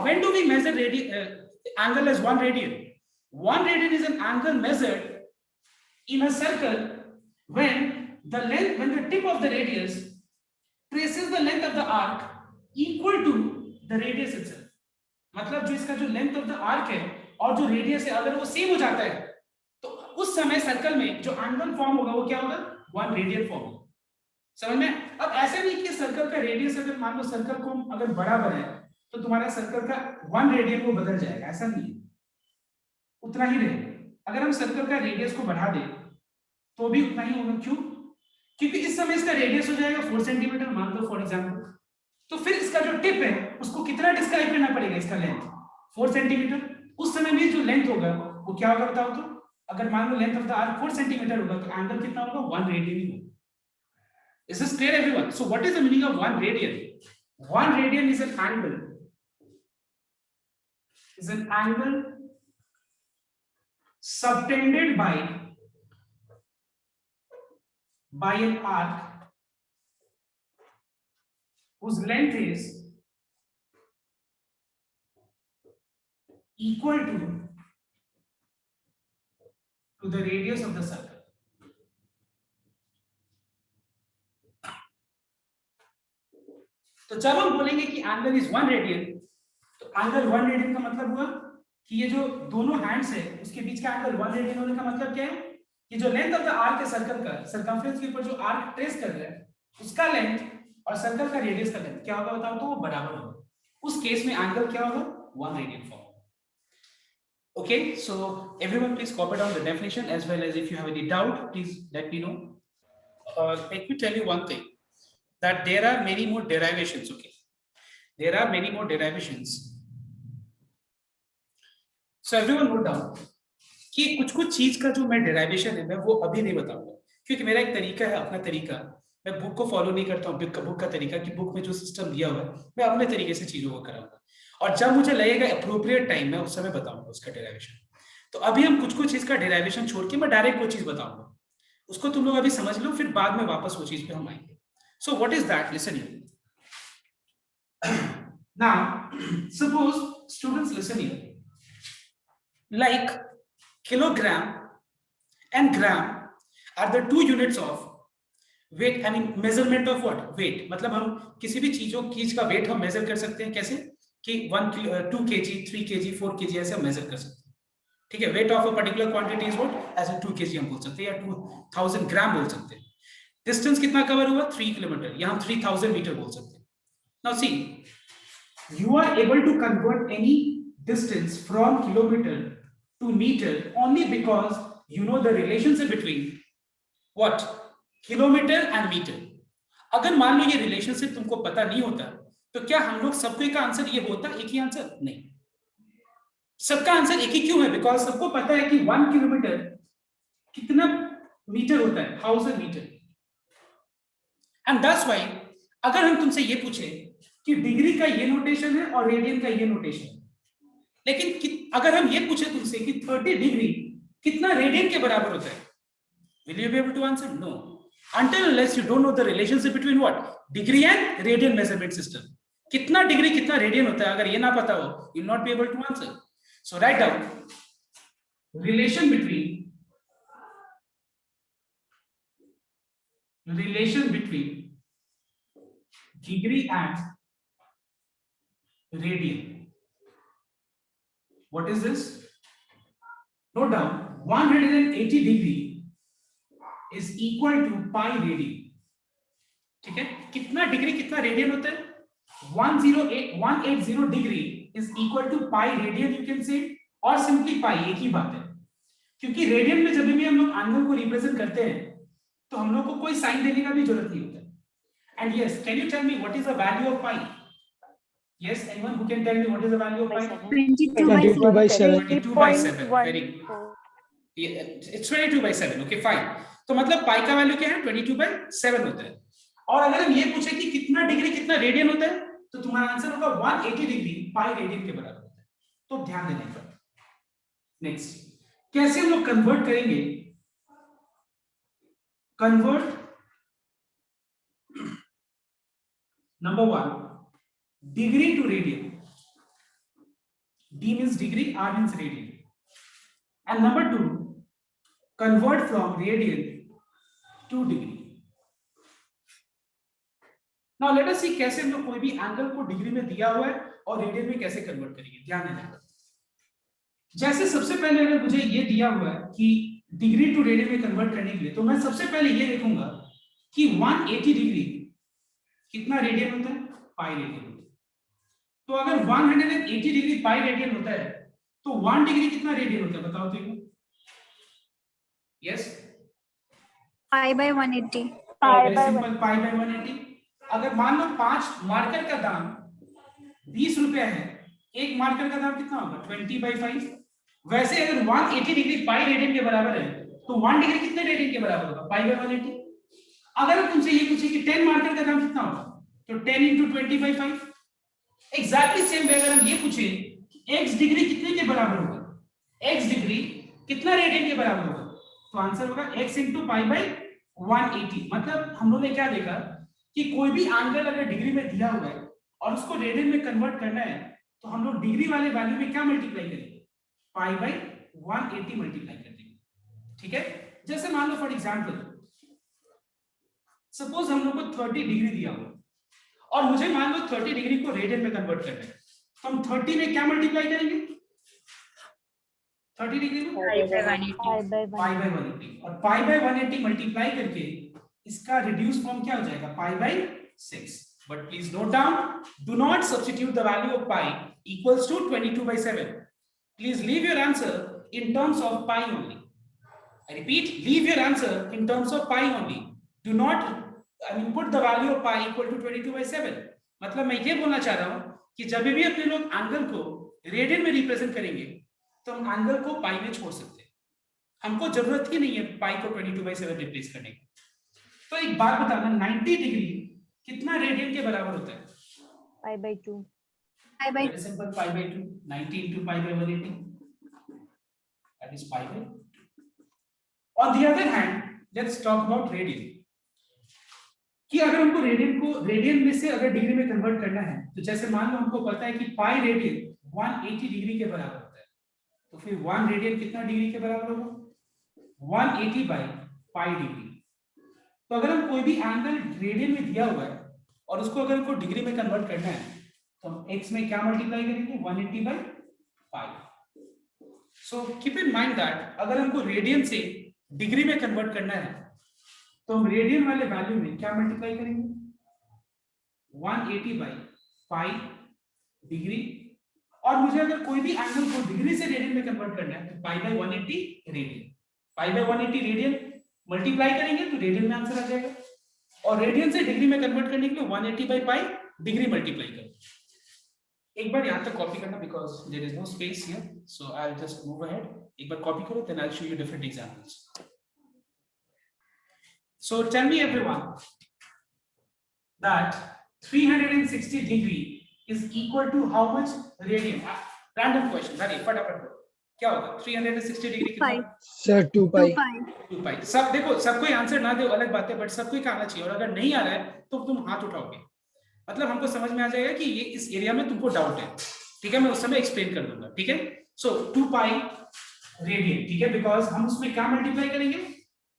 when do we measure angle as 1 radian? 1 radian is an angle measured in a circle when the tip of the radius traces the length of the arc equal to the radius itself. मतलब जो इसका जो लेंथ ऑफ द आर्क है और जो रेडियस है अगर वो सेम हो जाता है तो उस समय सर्कल में जो एंगल फॉर्म होगा वो क्या होगा, 1 रेडियन फॉर्म होगा। समझ में? अब ऐसा नहीं कि सर्कल का रेडियस अगर मान लो सर्कल को अगर बड़ा बनाए तो तुम्हारा सर्कल का 1 रेडियन को बदल जाएगा, ऐसा नहीं, उतना ही रहेगा। अगर हम सर्कल का रेडियस को बढ़ा दें तो भी उतना ही होगा, क्यों? क्योंकि इस समय इसका रेडियस हो जाएगा 4 सेंटीमीटर मान लो फॉर एग्जांपल, तो फिर इसका जो टिप है उसको कितना डिस्क्राइब करना पड़ेगा, इसका लेंथ 4 सेंटीमीटर। उस समय में जो लेंथ होगा वो क्या होगा बताओ तो, अगर मान लो length of the arc 4 centimetre होगा तो एंगल कितना होगा, 1 रेडियन ही होगा। Is this clear everyone? So what is the meaning of 1 radian? 1 radian is an angle, subtended by an arc whose length is equal to the radius of the circle. तो जब हम बोलेंगे कि एंगल इज 1 रेडियन, तो एंगल 1 रेडियन का मतलब हुआ कि ये जो दोनों हैंड्स है उसके बीच का एंगल 1 रेडियन होने का मतलब क्या है कि जो लेंथ ऑफ द आर्क है सर्कल का, सर्कमफ्रेंस के ऊपर जो आर्क ट्रेस कर रहा है उसका लेंथ और सर्कल का रेडियस का लेंथ क्या होगा बताओ तो, वो बराबर होगा। उस केस में एंगल क्या होगा, 1 radian form. Okay, so everyone please copy down the definition as well as if you have any doubt please let me know. Let me tell you one thing, that there are many more derivations, okay, there are many more derivations. So everyone note down कि कुछ चीज का जो मैं डेरिवेशन है मैं वो अभी नहीं बताऊंगा, क्योंकि मेरा एक तरीका है, अपना तरीका, मैं बुक को फॉलो नहीं करता हूँ, बुक का तरीका कि बुक में जो सिस्टम दिया हुआ है मैं अपने तरीके से चीजों को कराऊंगा, और जब मुझे लगेगा अप्रोप्रिएट टाइम में उस समय बताऊंगा उसका डेरिवेशन। तो अभी हम कुछ चीज का डेरिवेशन छोड़ के मैं डायरेक्ट वो चीज बताऊंगा, उसको तुम लोग अभी समझ लो, फिर बाद में वापस वो चीज पे हम आएंगे। So what is that? Listen here. Now, suppose students listen here. Like kilogram and gram are the 2 units of weight. I mean measurement of what? Weight. मतलब हम किसी भी चीज का weight हम measure कर सकते हैं कैसे कि 2 kg, 3 kg, 4 kg ऐसे हम measure कर सकते हैं, ठीक है। Weight of a particular quantity is what? As a 2 kg हम बोल सकते हैं या 2000 ग्राम बोल सकते हैं। डिस्टेंस कितना कवर हुआ, 3 किलोमीटर, यहां 3000 मीटर बोल सकते हैं। Now see, you are able to convert any distance from kilometre to meter only because you know the relationship between what? Kilometer and meter. अगर मान लो ये रिलेशनशिप तुमको पता नहीं होता तो क्या हम लोग सबके का आंसर ये होता एक ही आंसर? नहीं, सबका आंसर एक ही क्यों है? बिकॉज सबको पता है कि 1 किलोमीटर कितना मीटर होता है, 1000 मीटर। एंड दैट्स व्हाई अगर हम तुमसे ये पूछे कि डिग्री का ये नोटेशन है और रेडियन का ये नोटेशन है, लेकिन अगर हम ये पूछे तुमसे कि 30 डिग्री कितना रेडियन के बराबर होता है, will you be able to answer? No, until unless you don't know the relationship between what? Degree and radian measurement system. कितना डिग्री कितना रेडियन होता है, अगर ये ना पता हो, you will not be able to answer. So write down relation between degree and radian. What is this? Note down 180 degree is equal to pi radian. ठीक है, कितना डिग्री कितना रेडियन होता है? 180 degree is equal to pi radian, you can say, और सिंपली pi एक ही बात है, क्योंकि रेडियन में जब भी हम लोग एंगल को रिप्रेजेंट करते हैं तो हम लोग को कोई साइन देने का भी जरूरत नहीं होता है। And yes, can you tell me what is the value of pi? Yes, anyone who can tell me what is the value of pi? 22/7। Very good, it's 22/7। Okay fine, तो मतलब पाई का वैल्यू क्या है? 22/7 होता है। और अगर हम ये पूछे कि कितना डिग्री कितना रेडियन होता है तो तुम्हारा आंसर होगा 180 डिग्री पाई रेडियन के बराबर होता है। तो ध्यान देने का। नेक्स्ट, कैसे हम लोग कन्वर्ट करेंगे? Convert number 1 degree to radian. D means degree, R means radian. And number 2, convert from radian to degree. Now let us see कैसे हम लोग कोई भी एंगल को डिग्री में दिया हुआ है और रेडियन में कैसे कन्वर्ट करेंगे। ध्यान देना। जैसे सबसे पहले अगर मुझे ये दिया हुआ है कि डिग्री टू रेडियन में कन्वर्ट करने के लिए, तो मैं सबसे पहले ये देखूंगा कि 180 डिग्री कितना रेडियन होता है? पाई रेडियन होता है। तो अगर 180 डिग्री पाई रेडियन होता है तो 1 डिग्री कितना रेडियन होता है? बताओ तो। Yes, pi by 180। Simple pi by 180। अगर मान लो 5 मार्कर का दाम 20 रुपया है, एक मार्कर का दाम कितना होगा? 20/5। वैसे अगर 180 डिग्री पाई रेडियन के बराबर है तो 1 डिग्री कितने रेडियन के बराबर होगा? Pi by 180। अगर तुमसे ये पूछे कि 10 मार्कर का दाम कितना होगा तो 10 × 20/5। एग्जैक्टली सेम वे अगर हम ये पूछे x डिग्री कितने के बराबर होगा, x डिग्री कितना रेडियन के बराबर होगा, तो आंसर होगा x × पाई बाय 180। मतलब हम लोग ने क्या देखा कि कोई भी एंगल अगर डिग्री में दिया हुआ है और उसको रेडियन में कन्वर्ट करना है तो हम लोग डिग्री वाले वैल्यू में क्या मल्टीप्लाई करेंगे? पाई बाय 180 मल्टीप्लाई कर देंगे। ठीक है, जैसे मान लो फॉर एग्जांपल सपोज हम लोग को 30 डिग्री दिया हुआ और मुझे मान लो 30 डिग्री को रेडियन में कन्वर्ट करना है, तो हम 30 में क्या मल्टीप्लाई करेंगे? 30 डिग्री में पाई बाय 180 और पाई बाय 180 मल्टीप्लाई करके इसका रिड्यूस फॉर्म क्या हो जाएगा? Pi by 6। But please note down, do not substitute the value of pi equals to 22/7। Please leave your answer in terms of pi only. I repeat, leave your answer in terms of pi only. Do not put the value of pi equal to 22/7। मतलब मैं ये बोलना चाह रहा हूं कि जब भी अपने लोग एंगल को रेडियन में रिप्रेजेंट करेंगे तो हम एंगल को पाई में छोड़ सकते हैं, हमको जरूरत ही नहीं है पाई को 22/7 रिप्लेस करने की। तो एक बात बताना, 90 डिग्री कितना रेडियन के बराबर होता है? Pi by 2। Simple pi by 2। 90 × pi by 180 that is pi by 2। On the other hand, let's talk about radian। कि अगर हमको रेडियन में से अगर डिग्री में कन्वर्ट करना है तो जैसे मान लो हमको पता है कि पाई रेडियन 180 डिग्री के बराबर होता है, तो फिर 1 रेडियन कितना डिग्री के बराबर होगा? 180 बाय पाई डिग्री। तो अगर हम कोई भी एंगल रेडियन में दिया हुआ है और उसको अगर हमको डिग्री में कन्वर्ट करना है तो हम x में क्या मल्टीप्लाई करेंगे? 180 by pi. So keep in mind that अगर हमको रेडियन से डिग्री में कन्वर्ट करना है तो हम रेडियन वाले वैल्यू में क्या मल्टीप्लाई करेंगे? 180 बाय पाई डिग्री और मुझे अगर कोई भी एंगल को डिग्री से रेडियन में कन्वर्ट करना है तो pi by 180 radian, pi by 180 radian multiply करेंगे तो रेडियन में आंसर आ जाएगा, और रेडियन से डिग्री में कन्वर्ट करने के लिए 180 बाय पाई डिग्री मल्टीप्लाई करो। एक बार यहां तक कॉपी करना because there is no space here, so I will just move ahead. एक बार कॉपी करो, then I will show you different examples. So tell me everyone that 360 degree is equal to how much radian? Random question, अरे फटाफट बोलो क्या होगा 360 डिग्री कितना? सर 2 पाई। 2 पाई। सब देखो, सबको आंसर ना दो अलग बात है, बट सबको एक आना चाहिए, और अगर नहीं आ रहा है तो तुम हाथ उठाओगे, मतलब हमको समझ में आ जाएगा कि ये इस एरिया में तुमको डाउट है, ठीक है? मैं उस समय एक्सप्लेन कर दूंगा, ठीक है? सो 2 पाई रेडियन, ठीक है, बिकॉज हम उसमें क्या मल्टीप्लाई करेंगे,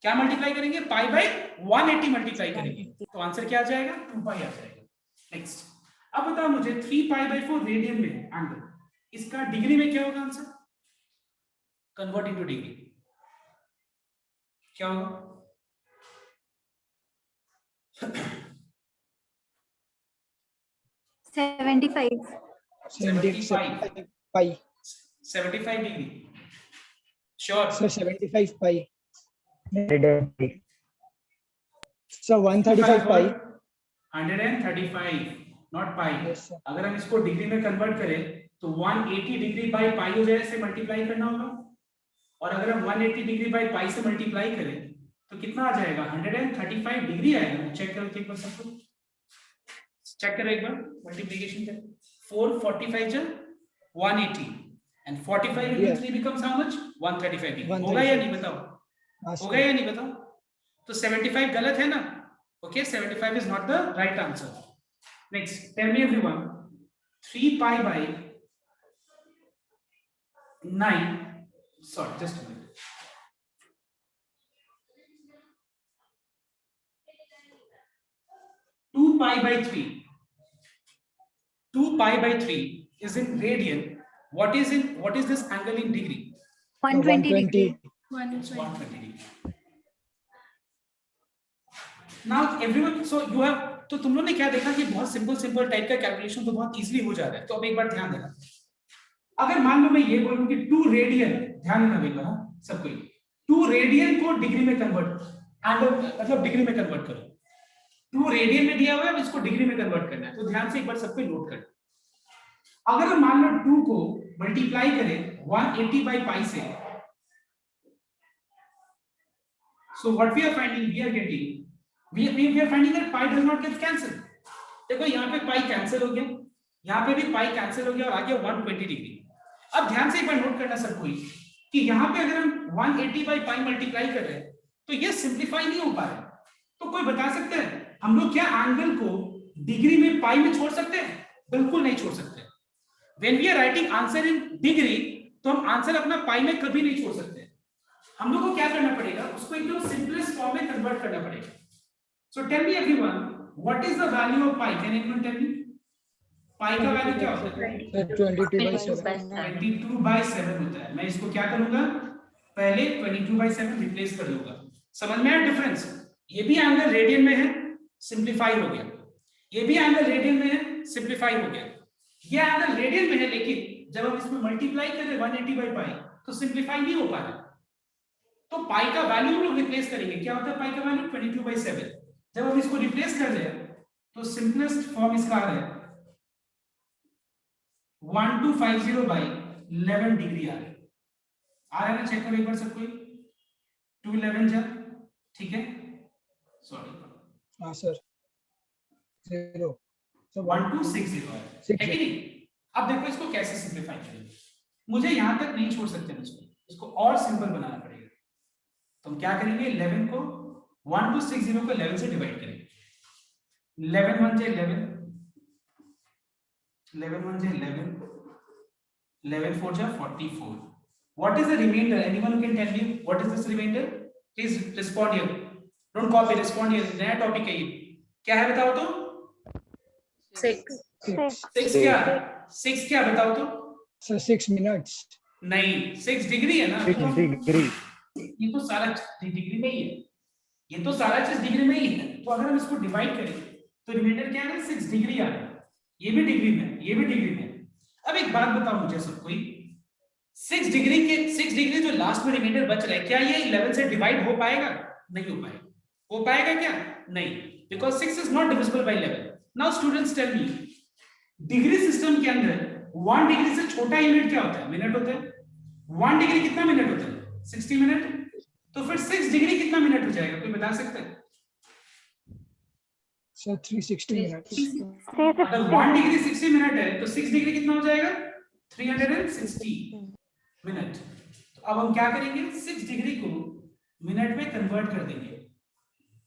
क्या मल्टीप्लाई करेंगे? पाई बाय 180 मल्टीप्लाई करेंगे, तो आंसर क्या आ जाएगा? 2 पाई आ जाएगा। नेक्स्ट, अब बताओ मुझे 3 पाई बाय 4 रेडियन में एंगल, इसका डिग्री में क्या होगा आंसर? कन्वर्ट इनटू डिग्री क्या होगा? 75 पाई 75 degree sure? Sir 75 pi sir 135 pi 135 not pi. Yes, sir. अगर हम इसको डिग्री में कन्वर्ट करें तो 180 डिग्री बाय पाई हो जाए, से मल्टीप्लाई करना होगा, और अगर हम 180 डिग्री बाय पाई से मल्टीप्लाई करें तो कितना आ जाएगा? 135 डिग्री आएगा। चेक करो एक बार, सबको चेक करो एक बार, मल्टीप्लिकेशन करें। 445 जा 180 and 45 into 3 becomes how much? 135 degree. होगा या नहीं बताओ? होगा या नहीं बताओ? तो 75 गलत है ना? Okay, 75 is not the right answer. Next, tell me everyone, 3 pi by 9, sorry, just a minute. 2 pi by 3. 2 pi by 3 is in radian. What is this angle in degree? 120 degree. 120 degree. Now everyone, so you have, तो तुम लोग ने क्या देखा कि बहुत सिंपल टाइप का कैलकुलेशन तो बहुत इजीली हो जा रहा है। तो अब एक बार ध्यान देना, अगर मान लो मैं ये बोलूं कि 2 रेडियन, ध्यान देना एक बार सबको, 2 रेडियन को डिग्री में कन्वर्ट, एंगल मतलब डिग्री में कन्वर्ट करो। 2 रेडियन में दिया हुआ है, अब इसको डिग्री में कन्वर्ट करना है, तो ध्यान से एक बार सबको नोट कर। अगर हम मान लो 2 को मल्टीप्लाई करें 180 बाय पाई से, so what we are finding, we are getting, we are finding that pi does not get cancelled. देखो यहाँ पे पाई कैंसिल हो गया, यहाँ पे भी पाई कैंसिल हो गया, और आ गया 120 डिग्री। अब ध्यान से एक बार नोट करना सबको कि यहाँ पे अगर हम 180 बाय पाई मल्टीप्लाई कर रहे हैं तो ये सिंप्लीफाई नहीं हो पा रहा है। तो कोई बता सकते हैं हम लोग क्या एंगल को डिग्री में पाई में छोड़ सकते हैं? बिल्कुल नहीं छोड़ सकते। When we are writing answer in degree, तो हम आंसर अपना पाई में कभी नहीं छोड़ सकते। हम लोग को क्या करना पड़ेगा? उसको एकदम सिंपलेस्ट फॉर्म में कन्वर्ट करना पड़ेगा। So tell me everyone, what is the value of pi? Can anyone tell me? Pi का वैल्यू क्या होता है? 22 by 7 होता है। मैं इसको क्या करूंगा? पहले 22 by 7 रिप्लेस कर दूंगा। समझ में आया डिफरेंस? ये भी एंगल रेडियन में है, सिंप्लीफाई हो गया। ये भी एंगल रेडियन में है, सिंप्लीफाई हो गया। ये एंगल रेडियन में है, लेकिन जब हम इसमें मल्टीप्लाई करें 180 by पाई तो सिंप्लीफाई नहीं हो पा रहा। तो पाई का वैल्यू हम लोग रिप्लेस करेंगे। क्या होता है पाई का वैल्यू? 22 by 7। जब हम इसको रिप्लेस कर दें तो सिंपलेस्ट फॉर्म इसका आ रहा है 1250 by 11 डिग्री आ रहा है ना? चेक करो एक बार सबको, 211 जा, ठीक है? सॉरी हाँ सर 0 so 1260 है कि नहीं? अब देखो इसको कैसे सिंपलीफाई करेंगे। मुझे यहां तक नहीं छोड़ सकते, इसको और सिंपल बनाना पड़ेगा। तो हम क्या करेंगे? 11 को 1260 को 11 से डिवाइड करेंगे। 11 1 जे 11, 11 1 जे 11, 11 4 जा 44। What is the remainder? Anyone can tell me what is this remainder? Please respond here. Don't copy, respond here. नया टॉपिक है ये। क्या है बताओ तो? 6 क्या? 6 क्या बताओ तो? सर 6 मिनट्स नहीं, 6 डिग्री है ना? 6 डिग्री। ये तो सारा डिग्री में ही है, ये तो सारा चीज डिग्री में ही है। तो अगर हम इसको डिवाइड करें तो रिमाइंडर क्या है? 6 डिग्री आ रहा है। ये भी डिग्री में, ये भी डिग्री में। अब एक बात बताओ मुझे सब कोई, 6 डिग्री जो लास्ट में रिमाइंडर बच रहा है, क्या ये 11 से डिवाइड हो पाएगा? नहीं हो पाएगा। हो पाएगा क्या? नहीं, because 6 is not divisible by 11। Now students tell me, degree system के अंदर 1 डिग्री से छोटा यूनिट क्या होता है? मिनट होता है। 1 डिग्री कितना मिनट होता है? 60 मिनट। तो फिर 6 डिग्री कितना मिनट हो जाएगा, कोई बता सकता है? Sir 360 minutes. अगर 1 डिग्री 60 मिनट है तो 6 डिग्री कितना हो जाएगा? 360 मिनट। तो अब हम क्या करेंगे, 6 डिग्री को मिनट में कन्वर्ट कर देंगे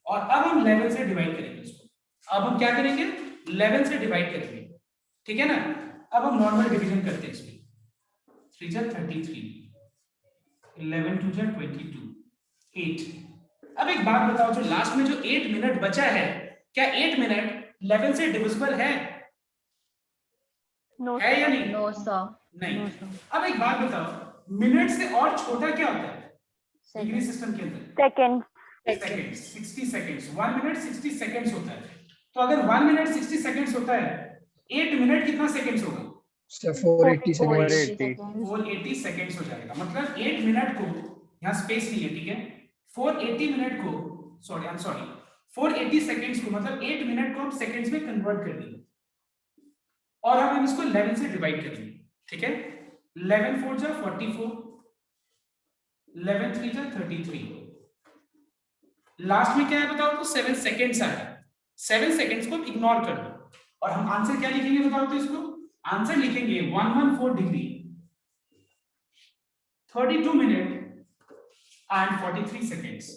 और अब हम 11 से डिवाइड करेंगे इसको। अब हम क्या करेंगे? 11 से डिवाइड करेंगे, ठीक है ना? अब हम नॉर्मल डिवीजन करते हैं इसमें। 3 जा 33, 11 2 जा 22, 8। अब एक बात बताओ, जो लास्ट में जो 8 मिनट बचा है, क्या 8 मिनट 11 से डिविजिबल है? है या नहीं? No sir. नहीं। अब एक बात बताओ, मिनट से और छोटा क्या होता है डिग्री सिस्टम के अंदर? Second. Seconds, 60 seconds. 1 minute 60 seconds होता है। तो अगर 1 मिनट 60 सेकंड्स होता है, 8 मिनट कितना सेकंड्स होगा? Sir 480 seconds. 480 सेकंड्स हो जाएगा। मतलब 8 मिनट को, यहाँ स्पेस नहीं है, ठीक है, 480 मिनट को, sorry I am sorry, 480 seconds को, मतलब 8 मिनट को हम सेकंड्स में कन्वर्ट कर देंगे और अब हम इसको 11 से डिवाइड करेंगे, ठीक है? 11 4 जा 44, 11 3 जा 33। लास्ट में क्या है बताओ तो? 7 सेकंड्स आया। 7 सेकंड्स को इग्नोर कर दो और हम आंसर क्या लिखेंगे बताओ तो? इसको आंसर लिखेंगे 114 डिग्री 32 मिनट एंड 43 सेकंड्स।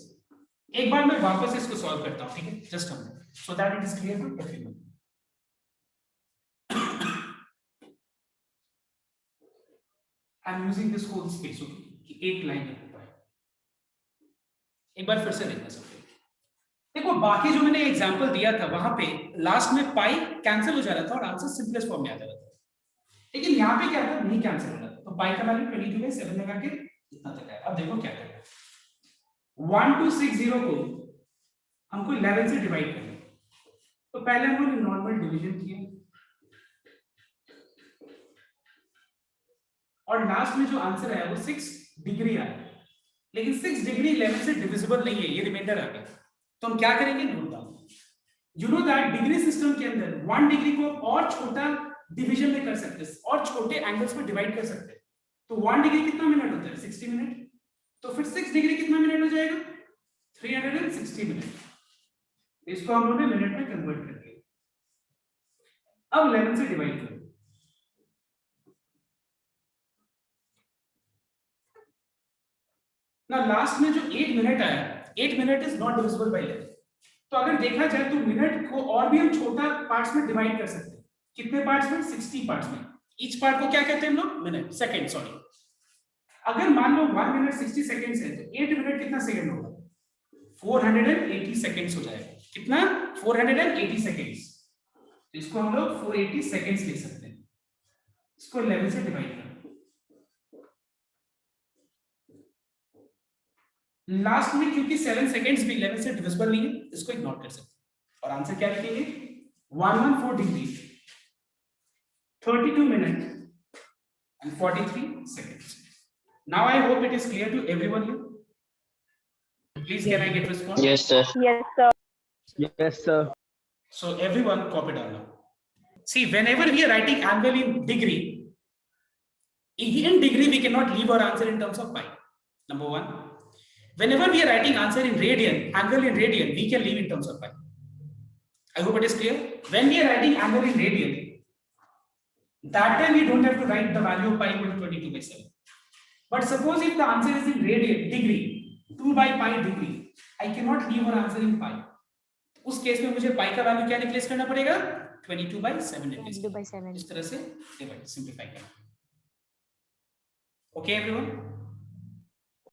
एक बार मैं वापस इसको सॉल्व करता हूं, ठीक है? Just a minute, so that it is clear to everyone. I am using this whole space, okay, कि एक लाइन लिख पाए। एक बार फिर से देखना सब। देखो, बाकी जो मैंने एग्जांपल दिया था वहां पे लास्ट में पाई कैंसिल हो जा रहा था और आंसर सिंपलेस्ट फॉर्म में आ जा रहा था, लेकिन यहाँ पे क्या था? नहीं कैंसिल हो रहा था। तो पाई का वैल्यू 22/7 लगा के इतना तक है। अब देखो क्या करना है, 1260 को हमको 11 से डिवाइड करना है। तो पहले हमने नॉर्मल डिवीजन किया और लास्ट में जो आंसर आया वो 6 डिग्री आया, लेकिन 6 डिग्री 11 से डिविजिबल नहीं है, ये रिमाइंडर आ गया। तो हम क्या करेंगे? Note down. You know that degree system के अंदर 1 डिग्री को और छोटा डिवीजन में कर सकते हैं और छोटे एंगल्स में डिवाइड कर सकते हैं। तो 1 डिग्री कितना मिनट होता है? 60 मिनट। तो फिर 6 डिग्री कितना मिनट हो जाएगा? 360 मिनट। इसको हम लोगों ने मिनट में कन्वर्ट कर दिया। अब 11 से डिवाइड करो। ना लास्ट में जो 8 मिनट आया, 8 minute is not divisible by 11। तो अगर देखा जाए तो मिनट को और भी हम छोटा पार्ट्स में डिवाइड कर सकते हैं। कितने पार्ट्स में? 60 पार्ट्स में। ईच पार्ट को क्या कहते हैं हम लोग? Minute, second, sorry. अगर मान लो 1 मिनट 60 सेकंड्स है तो 8 मिनट कितना सेकंड होगा? 480 सेकंड्स हो जाएगा। कितना? 480 सेकंड्स। तो इसको हम लोग 480 सेकंड्स लिख सकते हैं। इसको 11 से डिवाइड करें। लास्ट में क्योंकि 7 सेकंड्स भी 11 से डिविजिबल नहीं है, इसको इग्नोर कर सकते हैं और आंसर क्या लिखेंगे? 114 degree 32 minute and 43 seconds. Now I hope it is clear to everyone here. Please can I get response? Yes, sir. Yes, sir. Yes, sir. So everyone copy down now. See, whenever we are writing angle in degree, in degree we cannot leave our answer in terms of pi. Number one. Whenever we are writing answer in radian, angle in radian, we can leave in terms of pi. I hope it is clear. When we are writing angle in radian, that time we don't have to write the value of pi equal to 22/7. But suppose if the answer is in radian, degree, 2 by pi degree, I cannot leave our answer in pi. उस केस में मुझे पाई का वैल्यू क्या रिप्लेस करना पड़ेगा? 22/7 रिप्लेस करना। इस तरह से डिवाइड, सिंपलीफाई करना। Okay everyone?